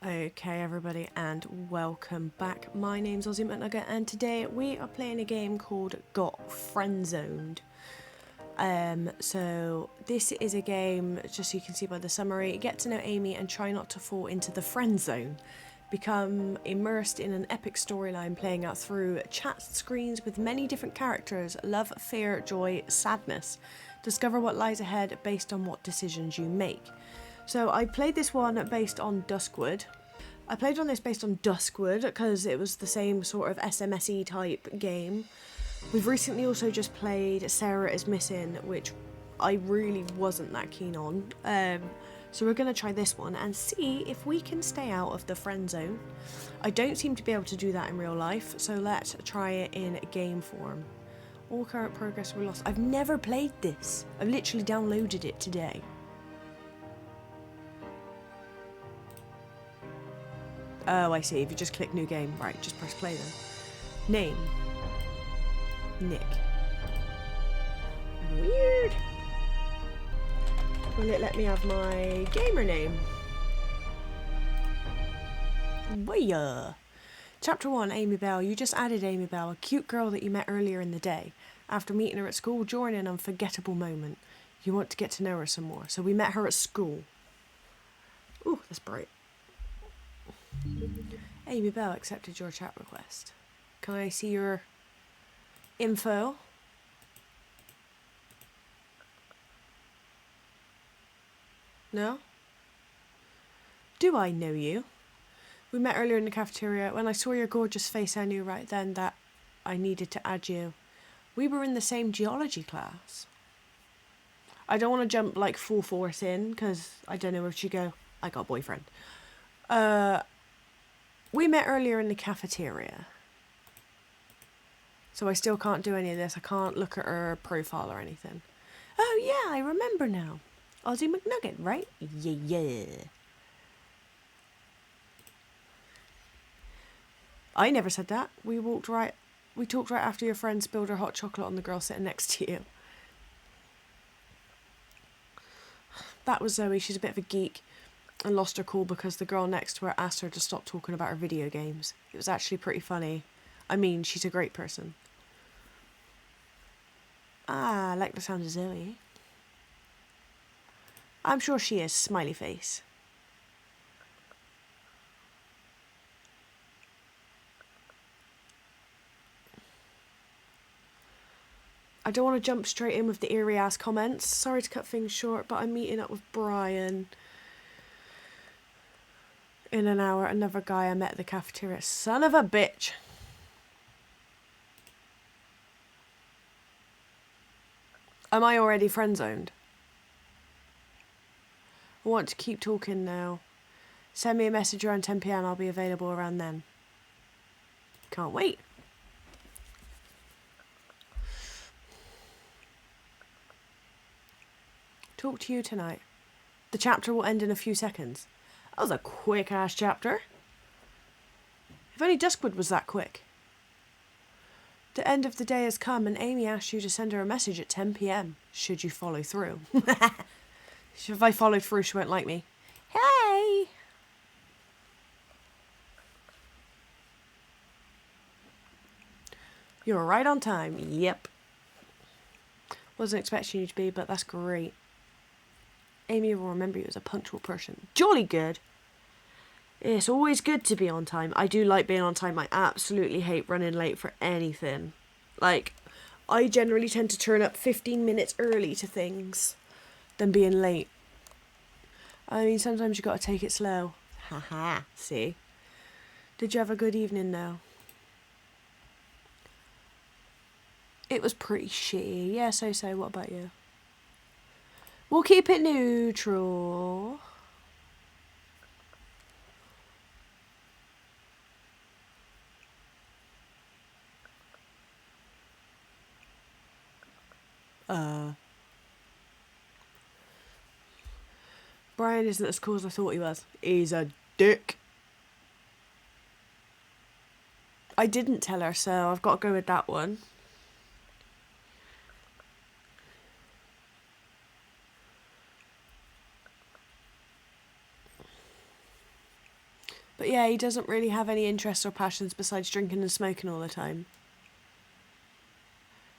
Okay everybody, and welcome back. My name's Aussie McNugget and today we are playing a game called Got Friendzoned. So this is a game, just so you can see by the summary, get to know Amy and try not to fall into the friend zone. Become immersed in an epic storyline playing out through chat screens with many different characters, love, fear, joy, sadness. Discover what lies ahead based on what decisions you make. So I played this one based on Duskwood. Because it was the same sort of SMSE type game. We've recently also just played Sarah is Missing, which I really wasn't that keen on. So we're going to try this one and see if we can stay out of the friend zone. I don't seem to be able to do that in real life, so let's try it in game form. All current progress were lost. I've never played this. I've literally downloaded it today. Oh, I see. If you just click new game. Right, just press play then. Name. Nick. Weird. Will it let me have my gamer name? Booyah. Chapter 1, Amy Belle. You just added Amy Belle, a cute girl that you met earlier in the day. After meeting her at school during an unforgettable moment, you want to get to know her some more. So we met her at school. Ooh, that's bright. Amy Belle accepted your chat request. Can I see your info? No? Do I know you? We met earlier in the cafeteria. When I saw your gorgeous face, I knew right then that I needed to add you. We were in the same geology class. I don't want to jump like full force in because I don't know where she go. I got a boyfriend. We met earlier in the cafeteria. So I still can't do any of this. I can't look at her profile or anything. Oh yeah, I remember now. Aussie McNugget, right? Yeah. I never said that. We talked right after your friend spilled her hot chocolate on the girl sitting next to you. That was Zoe. She's a bit of a geek. And lost her cool because the girl next to her asked her to stop talking about her video games. It was actually pretty funny. I mean, she's a great person. Ah, I like the sound of Zoe. I'm sure she is. Smiley face. I don't want to jump straight in with the eerie ass comments. Sorry to cut things short, but I'm meeting up with Brian in an hour. Another guy I met at the cafeteria. Son of a bitch. Am I already friend zoned? I want to keep talking now. Send me a message around 10 PM. I'll be available around then. Can't wait. Talk to you tonight. The chapter will end in a few seconds. That was a quick ass chapter. If only Duskwood was that quick. The end of the day has come and Amy asked you to send her a message at 10 PM. Should you follow through? If I followed through, she won't like me. Hey! You're right on time. Yep. Wasn't expecting you to be, but that's great. Amy will remember you as a punctual person. Jolly good. It's always good to be on time. I do like being on time. I absolutely hate running late for anything. Like, I generally tend to turn up 15 minutes early to things than being late. I mean, sometimes you got to take it slow. Haha, see? Did you have a good evening though? It was pretty shitty. Yeah, so. What about you? We'll keep it neutral. Brian isn't as cool as I thought he was. He's a dick. I didn't tell her, so I've got to go with that one. But yeah, he doesn't really have any interests or passions besides drinking and smoking all the time.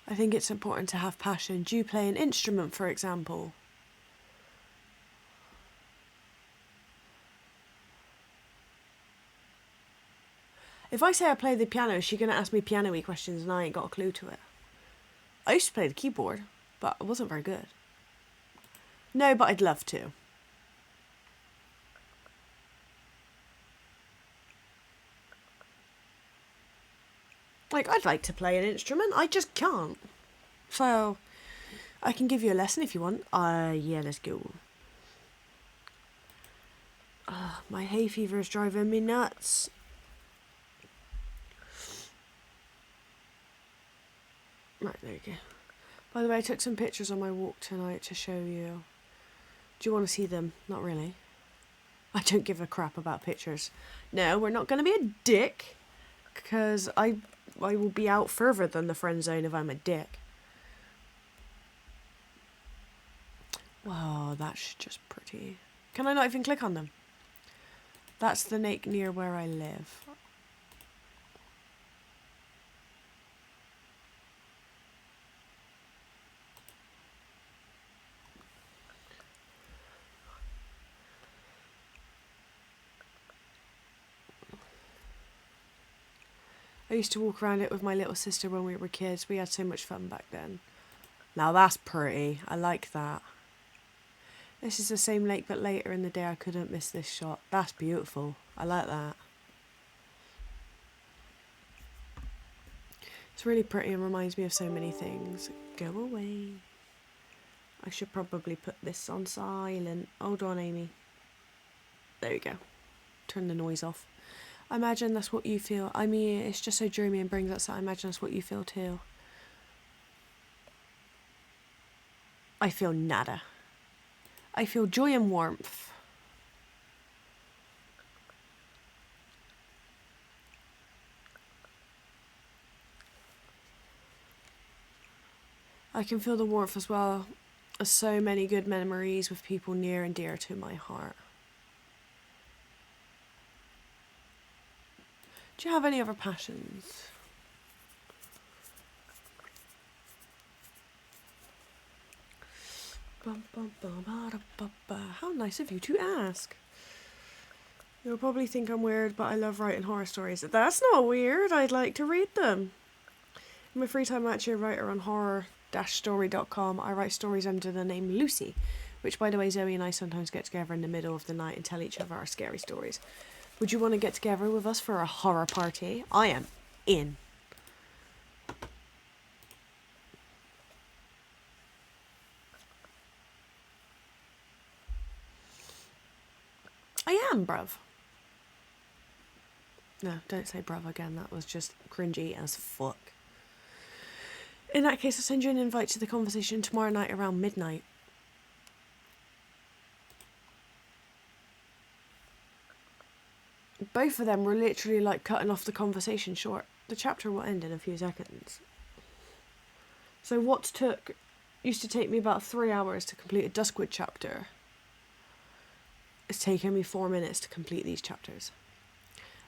I think it's important to have passion. Do you play an instrument, for example? If I say I play the piano, is she going to ask me piano-y questions and I ain't got a clue to it? I used to play the keyboard, but I wasn't very good. No, but I'd love to. Like, I'd like to play an instrument, I just can't. So, I can give you a lesson if you want. Yeah, let's go. My hay fever is driving me nuts. Right, there you go. By the way, I took some pictures on my walk tonight to show you. Do you want to see them? Not really. I don't give a crap about pictures. No, we're not going to be a dick. Because I will be out further than the friend zone if I'm a dick. Wow, that's just pretty. Can I not even click on them? That's the lake near where I live. I used to walk around it with my little sister when we were kids. We had so much fun back then. Now that's pretty. I like that. This is the same lake, but later in the day I couldn't miss this shot. That's beautiful. I like that. It's really pretty and reminds me of so many things. Go away. I should probably put this on silent. Hold on, Amy. There we go. Turn the noise off. I imagine that's what you feel. I mean, it's just so dreamy and brings us. I imagine that's what you feel too. I feel nada. I feel joy and warmth. I can feel the warmth as well as so many good memories with people near and dear to my heart. Do you have any other passions? How nice of you to ask. You'll probably think I'm weird, but I love writing horror stories. That's not weird. I'd like to read them. In my free time, I'm actually a writer on horror-story.com. I write stories under the name Lucy, which, by the way, Zoe and I sometimes get together in the middle of the night and tell each other our scary stories. Would you want to get together with us for a horror party? I am in. I am, bruv. No, don't say bruv again. That was just cringy as fuck. In that case, I'll send you an invite to the conversation tomorrow night around midnight. Both of them were literally like cutting off the conversation short. The chapter will end in a few seconds. So what used to take me about 3 hours to complete a Duskwood chapter. It's taken me 4 minutes to complete these chapters.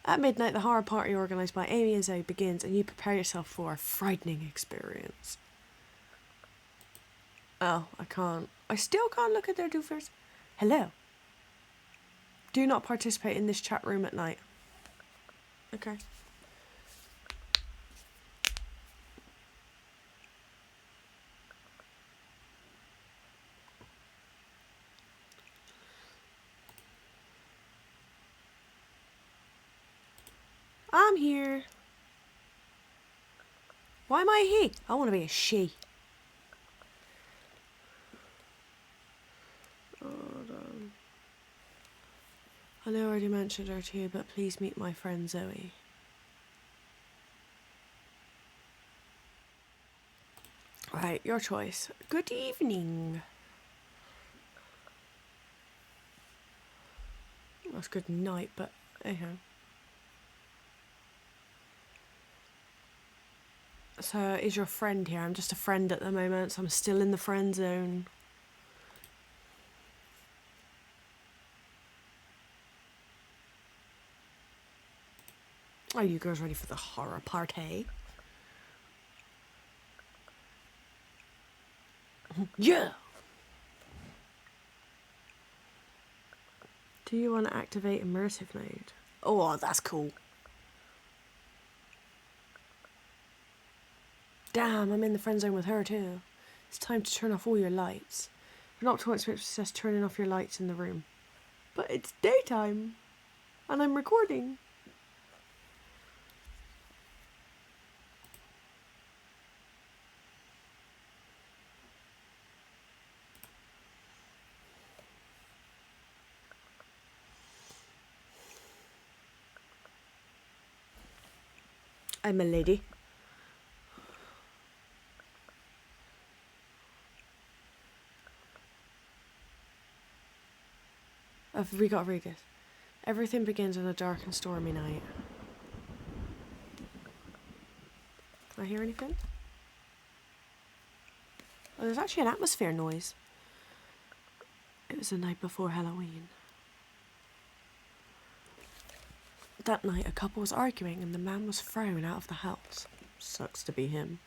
At midnight, the horror party organised by Amy and Zoe begins, and you prepare yourself for a frightening experience. Oh, I can't. I still can't look at their doofers. Hello. Do not participate in this chat room at night. Okay. I'm here. Why am I he? I want to be a she. Hold on. I know I already mentioned her to you, but please meet my friend Zoe. Right, your choice. Good evening. That's good night, but anyhow. So, is your friend here? I'm just a friend at the moment, so I'm still in the friend zone. Are you girls ready for the horror party? Yeah! Do you want to activate immersive mode? Oh, that's cool. Damn, I'm in the friend zone with her too. It's time to turn off all your lights. An optimal experience says turning off your lights in the room. But it's daytime. And I'm recording. I'm a lady. We got to read this. Everything begins on a dark and stormy night. Can I hear anything? Oh, there's actually an atmosphere noise. It was the night before Halloween. That night, a couple was arguing and the man was thrown out of the house. Sucks to be him.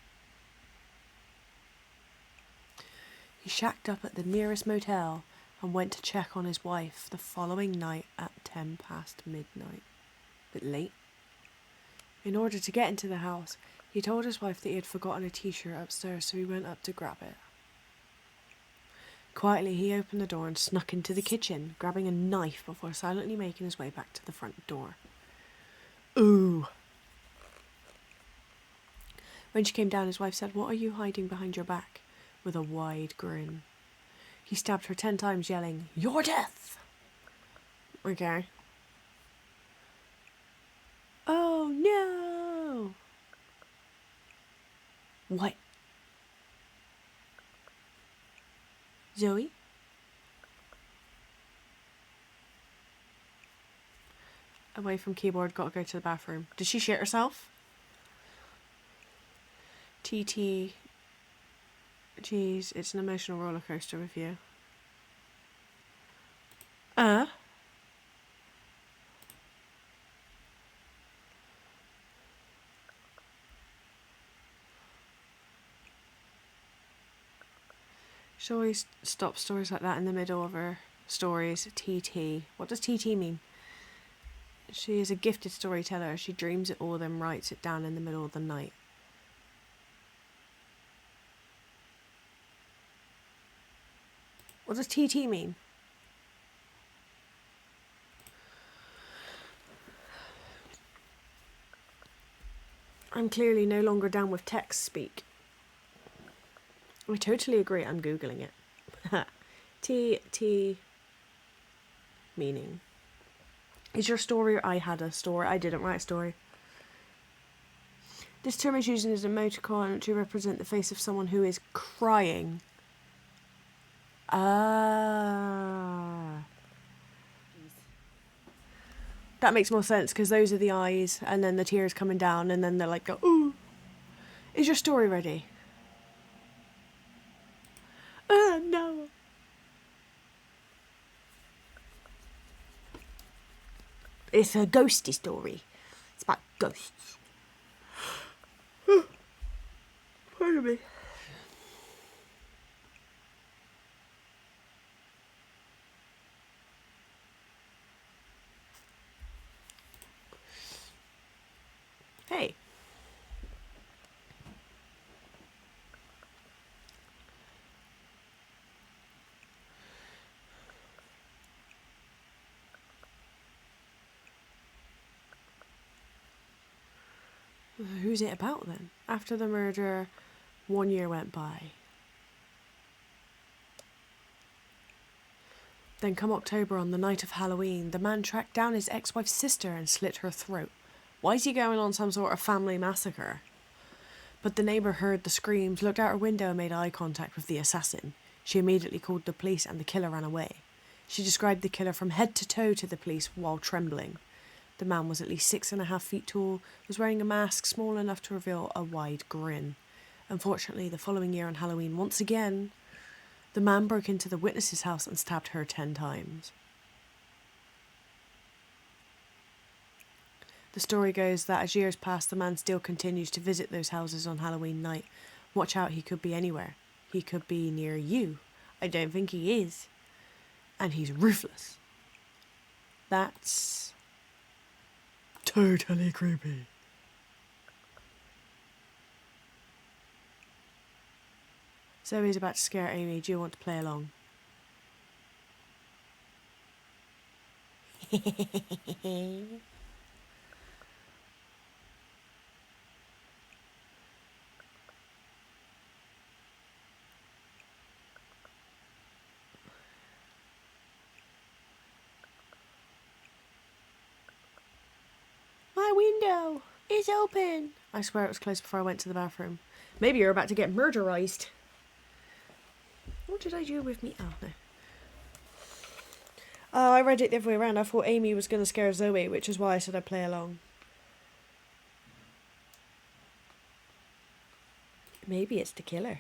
He shacked up at the nearest motel and went to check on his wife the following night at 10 past midnight. Bit late. In order to get into the house, he told his wife that he had forgotten a t-shirt upstairs, so he went up to grab it. Quietly, he opened the door and snuck into the kitchen, grabbing a knife before silently making his way back to the front door. Ooh. When she came down, his wife said, "What are you hiding behind your back?" with a wide grin. He stabbed her 10 times, yelling, "Your death!" Okay. Oh no! What? Zoe? Away from keyboard, gotta go to the bathroom. Did she shit herself? TT. Jeez, it's an emotional roller coaster with you. She always stops stories like that in the middle of her stories. TT. What does TT mean? She is a gifted storyteller. She dreams it all, then writes it down in the middle of the night. What does TT mean? I'm clearly no longer down with text speak. I totally agree. I'm Googling it. TT meaning. Is your story I had a story? I didn't write a story. This term is used as an emoticon to represent the face of someone who is crying. Ah. That makes more sense because those are the eyes and then the tears coming down and then they're like, go, ooh. Is your story ready? No. It's a ghosty story. It's about ghosts. Pardon me. Hey. Who's it about then? After the murder, 1 year went by. Then come October, on the night of Halloween, the man tracked down his ex-wife's sister and slit her throat. Why is he going on some sort of family massacre? But the neighbour heard the screams, looked out her window and made eye contact with the assassin. She immediately called the police and the killer ran away. She described the killer from head to toe to the police while trembling. The man was at least 6.5 feet tall, was wearing a mask small enough to reveal a wide grin. Unfortunately, the following year on Halloween, once again, the man broke into the witness's house and stabbed her 10 times. The story goes that as years pass, the man still continues to visit those houses on Halloween night. Watch out, he could be anywhere. He could be near you. I don't think he is. And he's ruthless. That's totally creepy. Zoe's about to scare Amy. Do you want to play along? My window is open. I swear it was closed before I went to the bathroom. Maybe you're about to get murderized. What did I do with me? Oh, no. Oh, I read it the other way around. I thought Amy was going to scare Zoe, which is why I said I'd play along. Maybe it's the killer.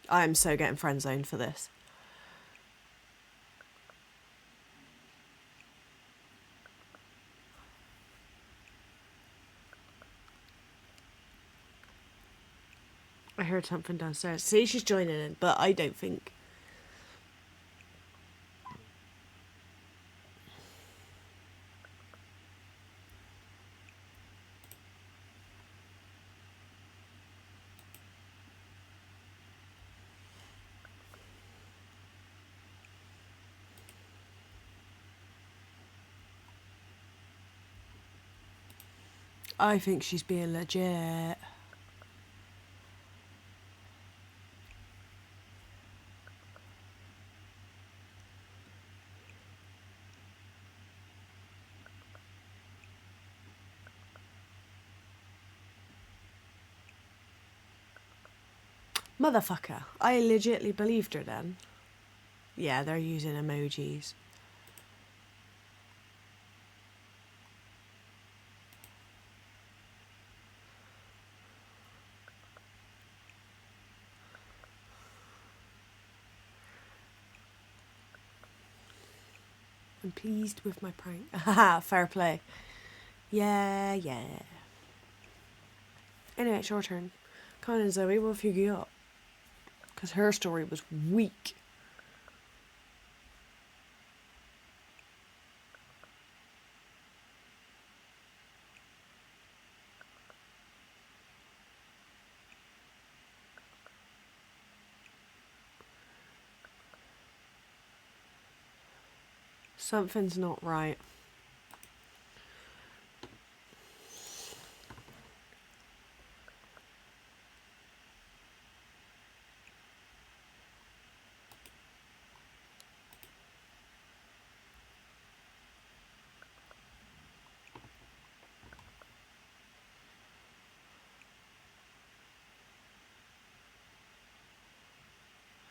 I am so getting friend zoned for this. I heard something downstairs. See, she's joining in, but I don't think. I think she's being legit. Motherfucker. I legitly believed her then. Yeah, they're using emojis. I'm pleased with my prank. Haha, fair play. Yeah. Anyway, it's your turn. Come on in, Zoe, what have you got? Because her story was weak. Something's not right.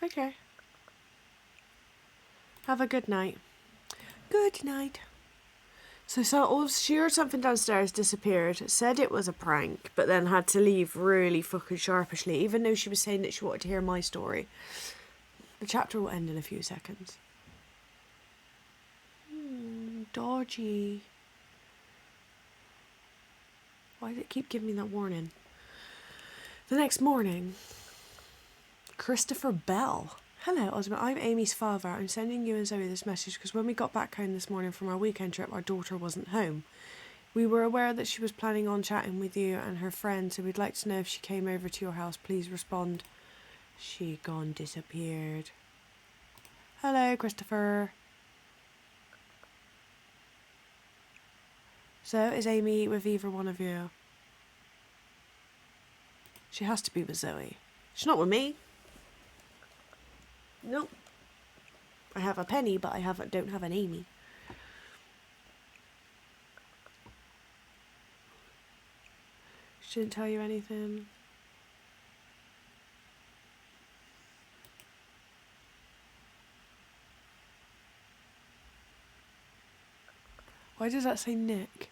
Okay. Have a good night. Good night. So she heard something downstairs, disappeared, said it was a prank, but then had to leave really fucking sharpishly, even though she was saying that she wanted to hear my story. The chapter will end in a few seconds. Dodgy. Why did it keep giving me that warning? The next morning, Christopher Belle. Hello, Osmond. I'm Amy's father. I'm sending you and Zoe this message because when we got back home this morning from our weekend trip, our daughter wasn't home. We were aware that she was planning on chatting with you and her friend, so we'd like to know if she came over to your house. Please respond. She gone disappeared. Hello, Christopher. So, is Amy with either one of you? She has to be with Zoe. She's not with me. Nope. I have a Penny, but don't have an Amy. She didn't tell you anything. Why does that say Nick?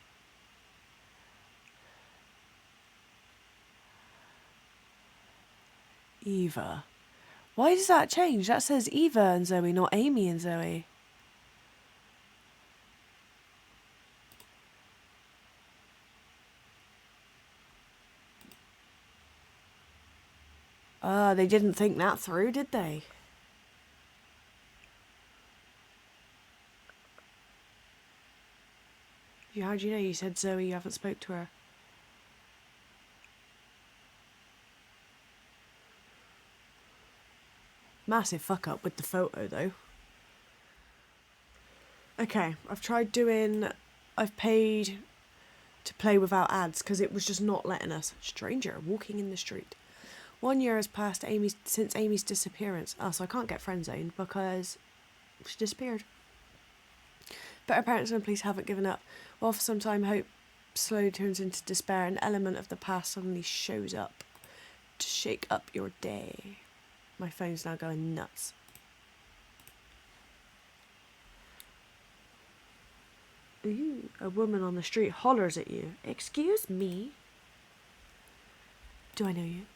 Eva. Why does that change? That says Eva and Zoe, not Amy and Zoe. They didn't think that through, did they? How do you know? You said Zoe, you haven't spoke to her. Massive fuck up with the photo though. Okay, I've paid to play without ads because it was just not letting us. Stranger walking in the street. 1 year has passed since Amy's disappearance. Oh, so I can't get friendzoned because she disappeared. But her parents and police haven't given up. While for some time hope slowly turns into despair, an element of the past suddenly shows up to shake up your day. My phone's now going nuts. Ooh, a woman on the street hollers at you. Excuse me? Do I know you?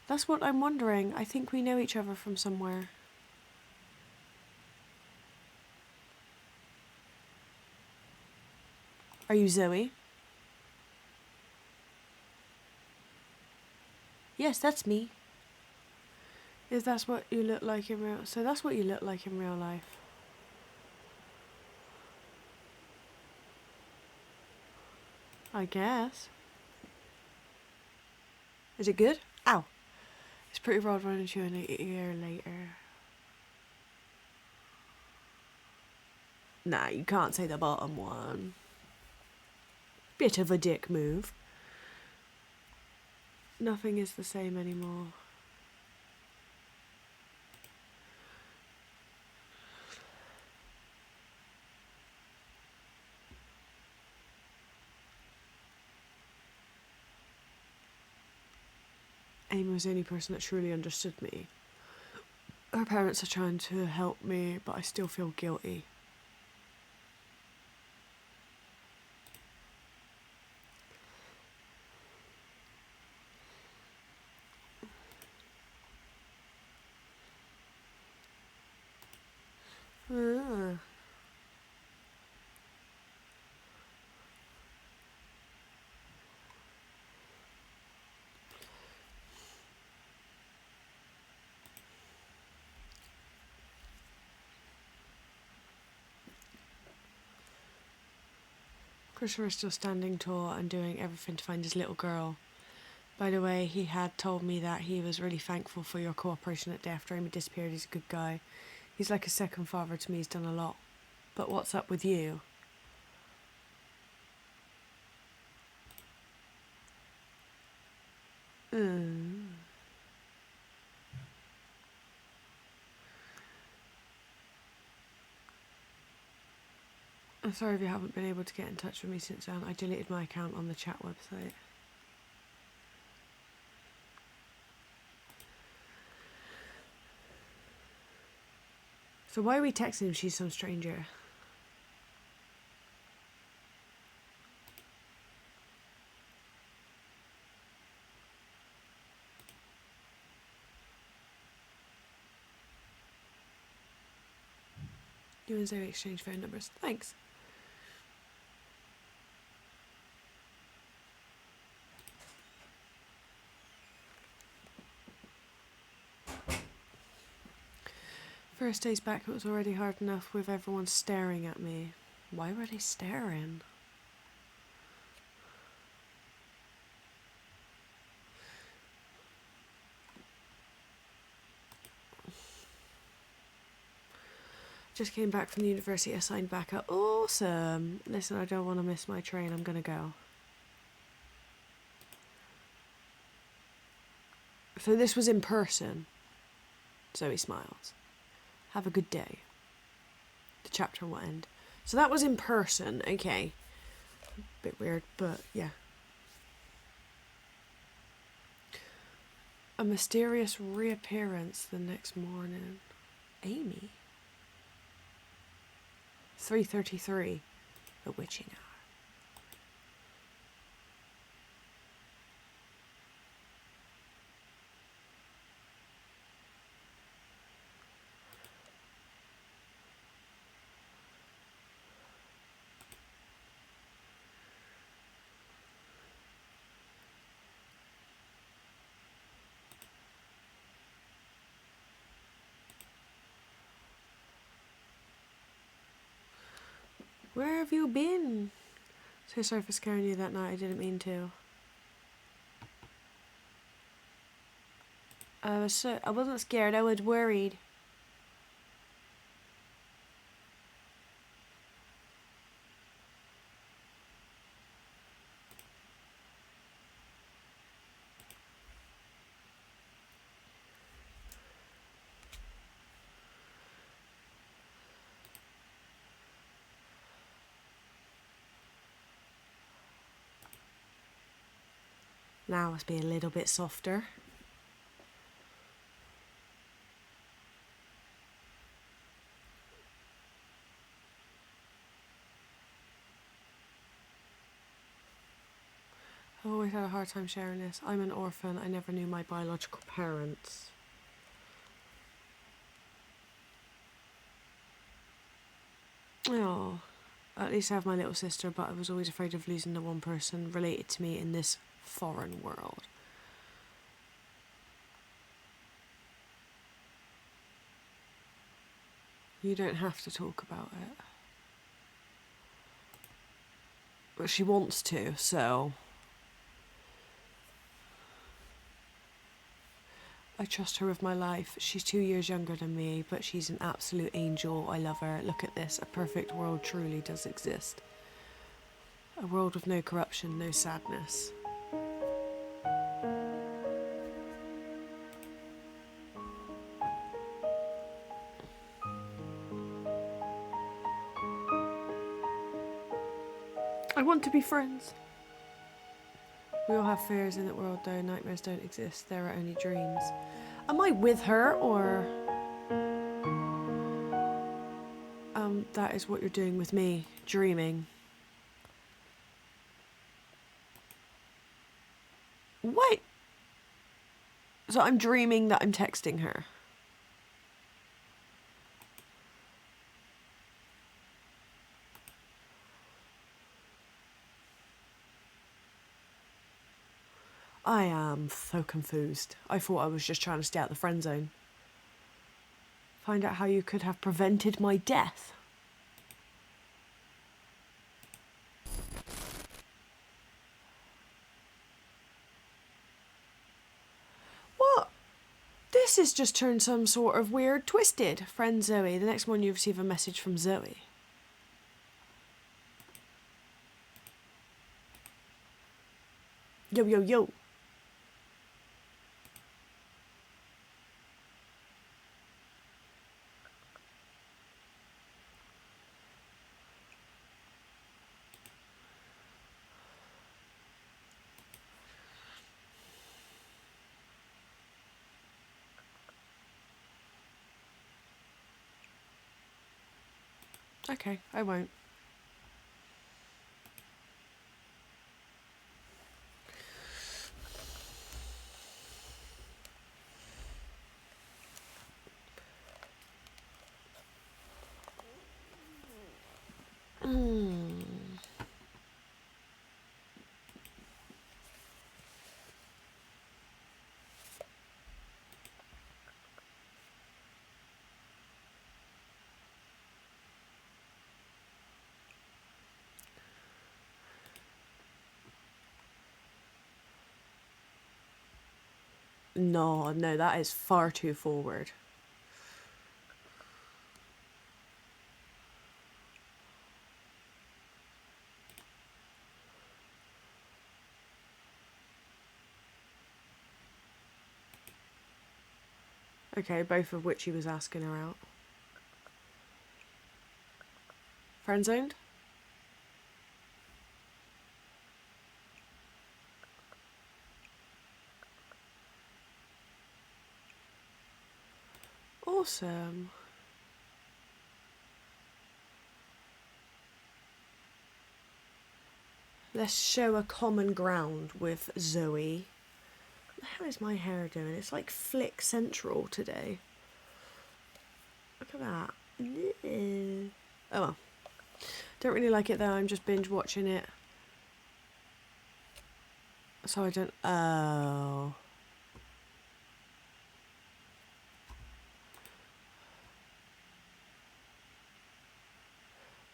That's what I'm wondering. I think we know each other from somewhere. Are you Zoe? Yes, that's me. Is that what you look like in real... So that's what you look like in real life. I guess. Is it good? Ow. It's pretty rod running to you a year later. Nah, you can't say the bottom one. Bit of a dick move. Nothing is the same anymore. Amy was the only person that truly understood me. Her parents are trying to help me, but I still feel guilty. Christopher's still standing tall and doing everything to find his little girl. By the way, he had told me that he was really thankful for your cooperation at day after Amy disappeared. He's a good guy. He's like a second father to me. He's done a lot. But what's up with you? I'm sorry if you haven't been able to get in touch with me since then. I deleted my account on the chat website. So why are we texting him? She's some stranger. You and Zoe exchange phone numbers. Thanks. First days back, it was already hard enough with everyone staring at me. Why were they staring? Just came back from the university, I signed back up. Awesome. Listen, I don't want to miss my train. I'm going to go. So this was in person. Zoe smiles. Have a good day. The chapter will end. So that was in person. Okay. Bit weird, but yeah. A mysterious reappearance the next morning. Amy? 3:33. The witching hour. Where have you been? So sorry for scaring you that night, I didn't mean to. I wasn't scared, I was worried. Now must be a little bit softer. I've always had a hard time sharing this. I'm an orphan. I never knew my biological parents. Oh, at least I have my little sister, but I was always afraid of losing the one person related to me in this foreign world. You don't have to talk about it. But she wants to, so... I trust her with my life. She's 2 years younger than me, but she's an absolute angel. I love her. Look at this. A perfect world truly does exist. A world with no corruption, no sadness. I want to be friends. We all have fears in the world, though. Nightmares don't exist. There are only dreams. Am I with her, or... that is what you're doing with me. Dreaming. What? So I'm dreaming that I'm texting her. I am so confused. I thought I was just trying to stay out the friend zone. Find out how you could have prevented my death. What? This has just turned some sort of weird twisted. Friend Zoe. The next morning you receive a message from Zoe. Yo, yo, yo. Okay, I won't. No, that is far too forward. Okay, both of which he was asking her out. Friendzoned? Awesome. Let's show a common ground with Zoe. What the hell is my hair doing? It's like Flick Central today. Look at that. Oh well. Don't really like it though, I'm just binge watching it. So I don't... Oh.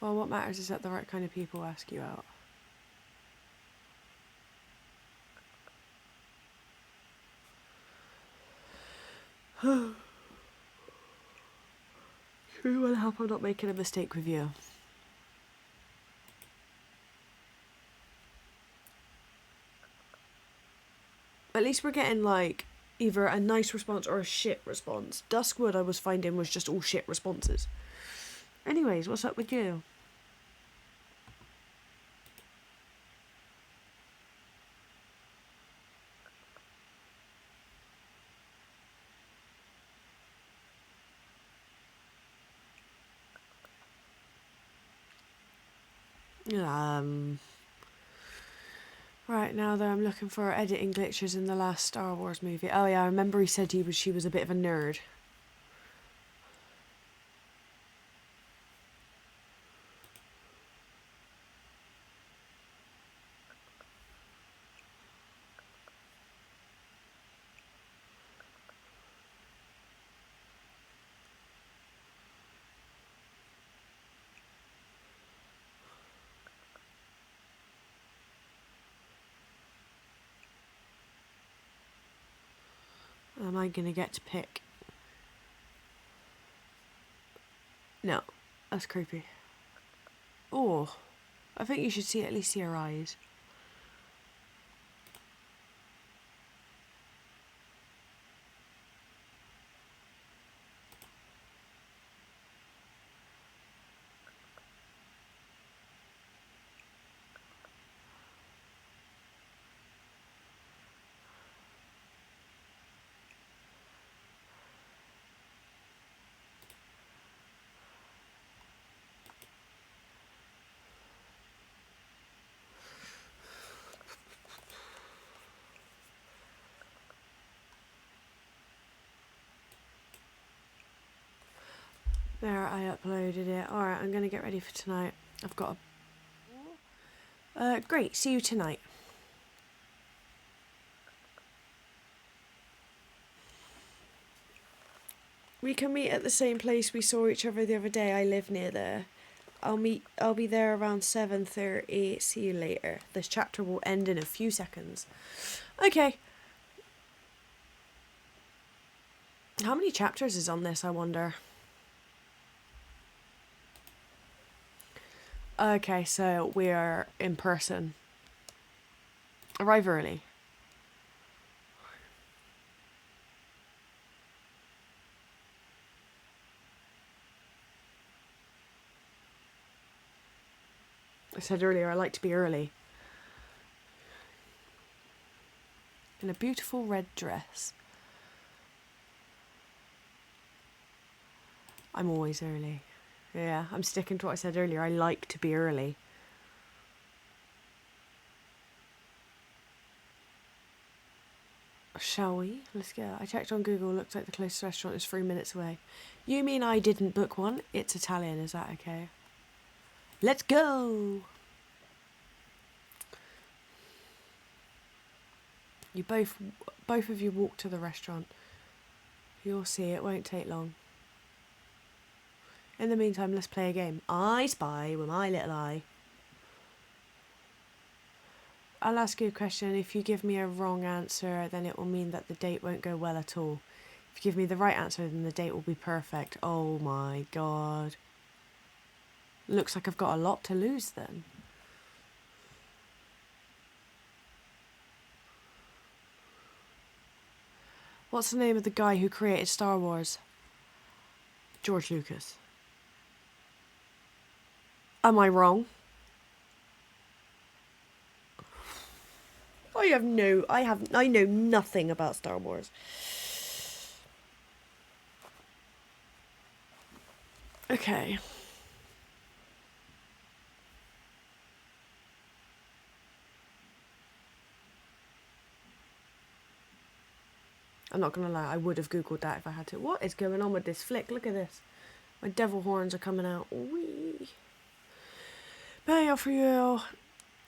Well, what matters is that the right kind of people ask you out. You want to help I'm not making a mistake with you. At least we're getting, like, either a nice response or a shit response. Duskwood, I was finding, was just all shit responses. Anyways, what's up with you? Right now, though, I'm looking for editing glitches in the last Star Wars movie. Oh yeah, I remember he said she was a bit of a nerd. Am I gonna get to pick? No, that's creepy. Oh, I think you should at least see her eyes. There, I uploaded it. Alright, I'm gonna get ready for tonight. I've got a... great, see you tonight. We can meet at the same place we saw each other the other day. I live near there. I'll be there around 7:30. See you later. This chapter will end in a few seconds. Okay. How many chapters is on this, I wonder? Okay, so we're in person. Arrive early. I said earlier I like to be early. In a beautiful red dress. I'm always early. Yeah, I'm sticking to what I said earlier. I like to be early. Shall we? Let's go. I checked on Google. Looks like the closest restaurant is 3 minutes away. You mean I didn't book one? It's Italian. Is that okay? Let's go! You both of you walk to the restaurant. You'll see, it won't take long. In the meantime, let's play a game. I spy with my little eye. I'll ask you a question. If you give me a wrong answer, then it will mean that the date won't go well at all. If you give me the right answer, then the date will be perfect. Oh my god. Looks like I've got a lot to lose then. What's the name of the guy who created Star Wars? George Lucas. Am I wrong? I know nothing about Star Wars. Okay. I'm not gonna lie, I would have googled that if I had to. What is going on with this flick? Look at this. My devil horns are coming out. Wee. May I offer you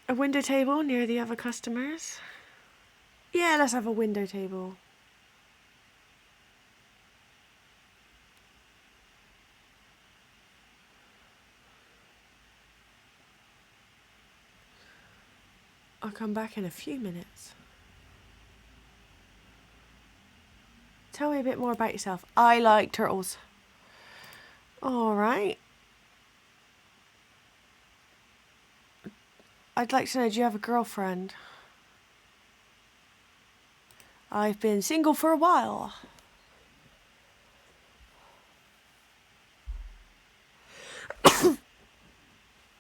a window table near the other customers? Yeah, let's have a window table. I'll come back in a few minutes. Tell me a bit more about yourself. I like turtles. Alright. I'd like to know, do you have a girlfriend? I've been single for a while.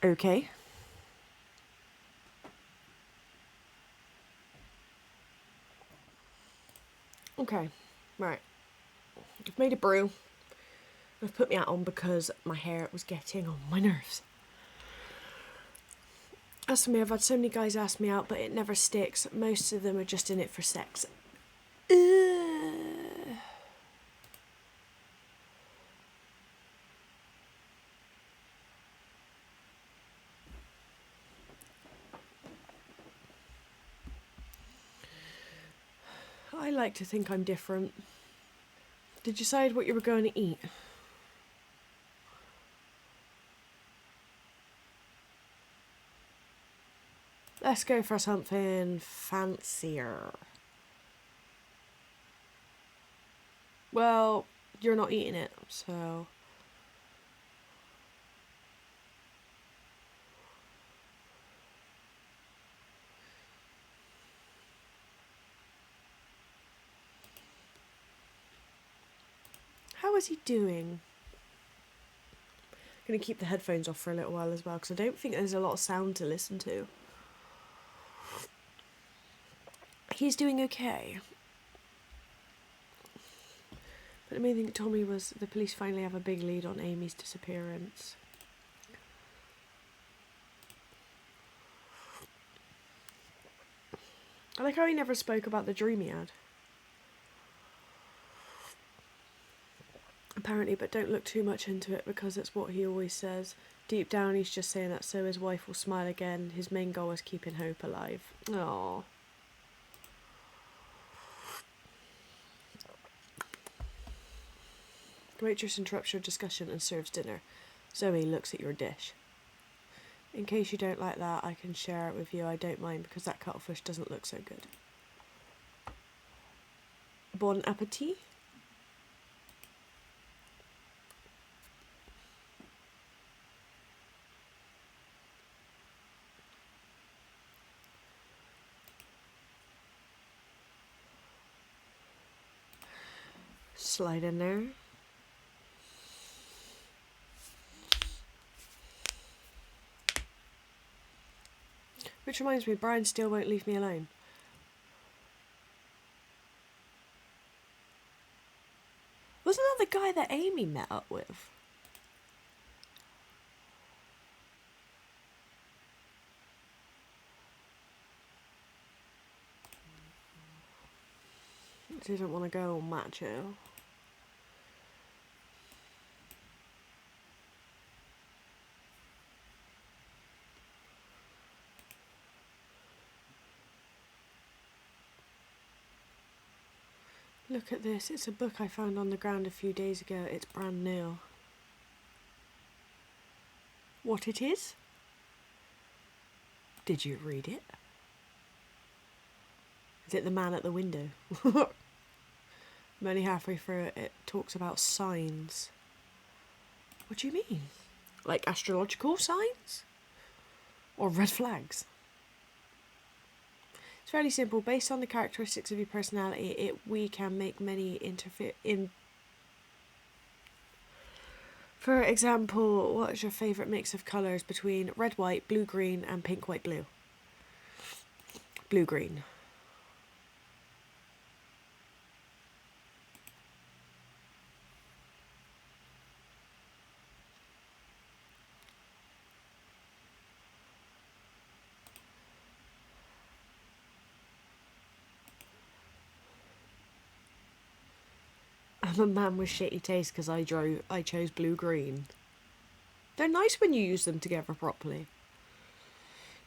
Okay. Okay, right. I've made a brew. I've put my hat on because my hair was getting on my nerves. As for me, I've had so many guys ask me out, but it never sticks. Most of them are just in it for sex. I like to think I'm different. Did you decide what you were going to eat? Let's go for something fancier. Well, you're not eating it, so... How is he doing? I'm going to keep the headphones off for a little while as well, because I don't think there's a lot of sound to listen to. He's doing okay. But the main thing it told me was the police finally have a big lead on Amy's disappearance. I like how he never spoke about the dream he had. Apparently, but don't look too much into it because it's what he always says. Deep down, he's just saying that so his wife will smile again. His main goal is keeping hope alive. Aww. The waitress interrupts your discussion and serves dinner. Zoe looks at your dish. In case you don't like that, I can share it with you. I don't mind because that cuttlefish doesn't look so good. Bon appetit. Slide in there. Which reminds me, Brian still won't leave me alone. Wasn't that the guy that Amy met up with? Didn't want to go all macho. Look at this, it's a book I found on the ground a few days ago. It's brand new. What it is? Did you read it? Is it The Man at the Window? I'm only halfway through it. It talks about signs. What do you mean? Like astrological signs? Or red flags? It's fairly simple. Based on the characteristics of your personality, we can make many For example, what is your favourite mix of colours between red, white, blue, green and pink, white, blue? Blue, green. I'm a man with shitty taste because I chose blue-green. They're nice when you use them together properly.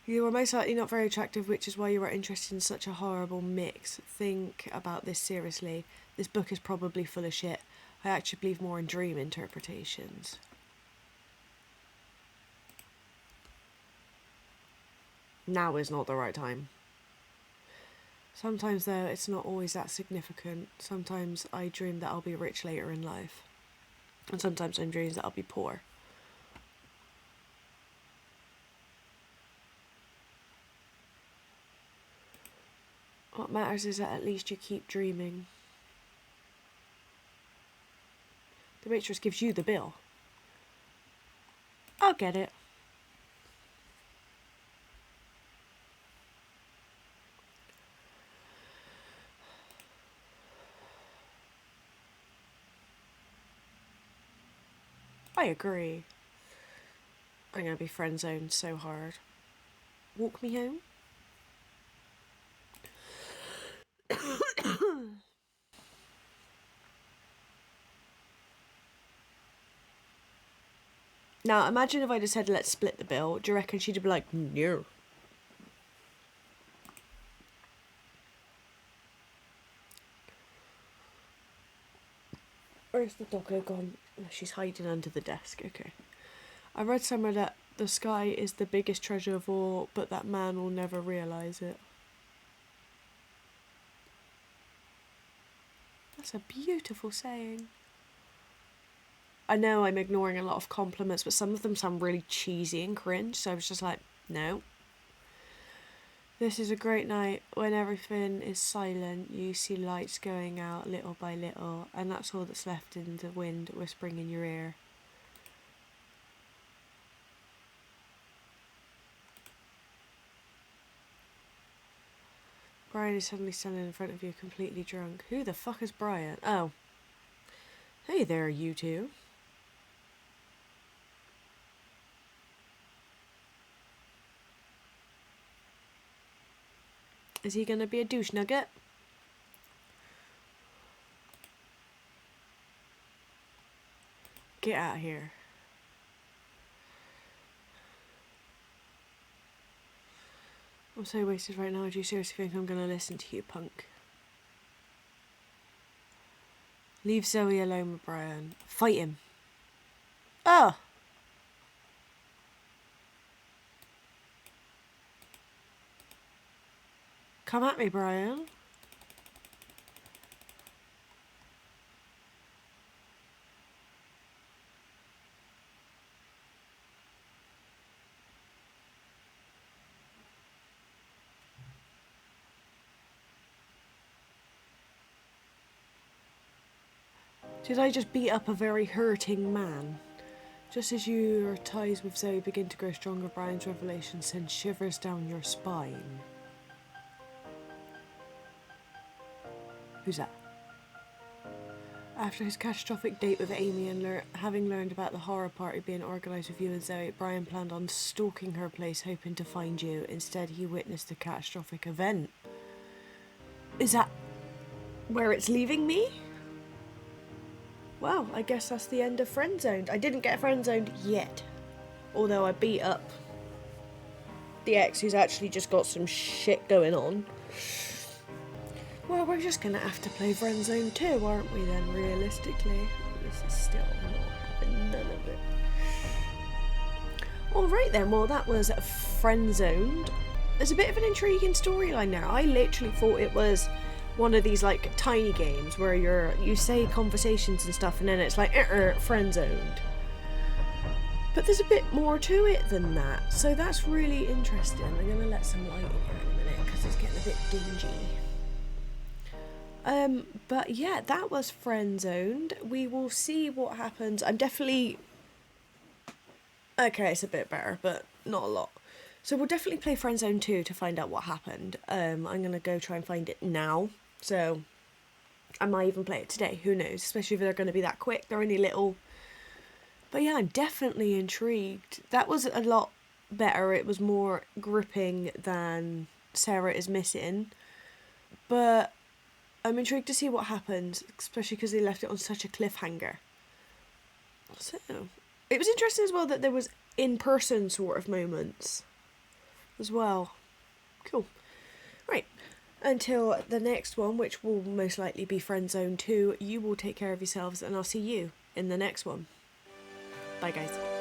You are most likely not very attractive, which is why you are interested in such a horrible mix. Think about this seriously. This book is probably full of shit. I actually believe more in dream interpretations. Now is not the right time. Sometimes, though, it's not always that significant. Sometimes I dream that I'll be rich later in life. And sometimes I dream that I'll be poor. What matters is that at least you keep dreaming. The waitress gives you the bill. I'll get it. I agree. I'm gonna be friend zoned so hard. Walk me home? Now, imagine if I just said, let's split the bill. Do you reckon she'd be like, no? Where's the doggo gone? Oh, she's hiding under the desk. Okay. I read somewhere that the sky is the biggest treasure of all, but that man will never realise it. That's a beautiful saying. I know I'm ignoring a lot of compliments, but some of them sound really cheesy and cringe, so I was just like, no. This is a great night. When everything is silent, you see lights going out little by little, and that's all that's left in the wind whispering in your ear. Brian is suddenly standing in front of you completely drunk. Who the fuck is Brian? Oh. Hey there, you two. Is he gonna be a douche nugget? Get out of here. I'm so wasted right now. Do you seriously think I'm gonna listen to you, punk? Leave Zoe alone with Brian. Fight him. Oh! Come at me, Brian. Did I just beat up a very hurting man? Just as your ties with Zoe begin to grow stronger, Brian's revelation sends shivers down your spine. Who's that? After his catastrophic date with Amy and having learned about the horror party being organised with you and Zoe, Brian planned on stalking her place, hoping to find you. Instead, he witnessed a catastrophic event. Is that where it's leaving me? Well, I guess that's the end of Friendzoned. I didn't get Friendzoned yet. Although I beat up the ex who's actually just got some shit going on. Well, we're just going to have to play Friendzone 2, aren't we then, realistically? This is still not having none of it. Alright then, well that was Friendzoned. There's a bit of an intriguing storyline now. I literally thought it was one of these like tiny games where you say conversations and stuff and then it's like friendzoned. But there's a bit more to it than that, so that's really interesting. I'm gonna let some light in here in a minute because it's getting a bit dingy. But yeah, that was Friendzoned. We will see what happens. I'm definitely okay. It's a bit better, but not a lot. So we'll definitely play Friendzone 2 to find out what happened. I'm gonna go try and find it now. So I might even play it today. Who knows? Especially if they're going to be that quick. They're only little. But yeah, I'm definitely intrigued. That was a lot better. It was more gripping than Sarah is Missing. But I'm intrigued to see what happens, especially because they left it on such a cliffhanger. So it was interesting as well that there was in-person sort of moments as well. Cool. Right. Until the next one, which will most likely be Friendzone 2, you will take care of yourselves and I'll see you in the next one. Bye guys.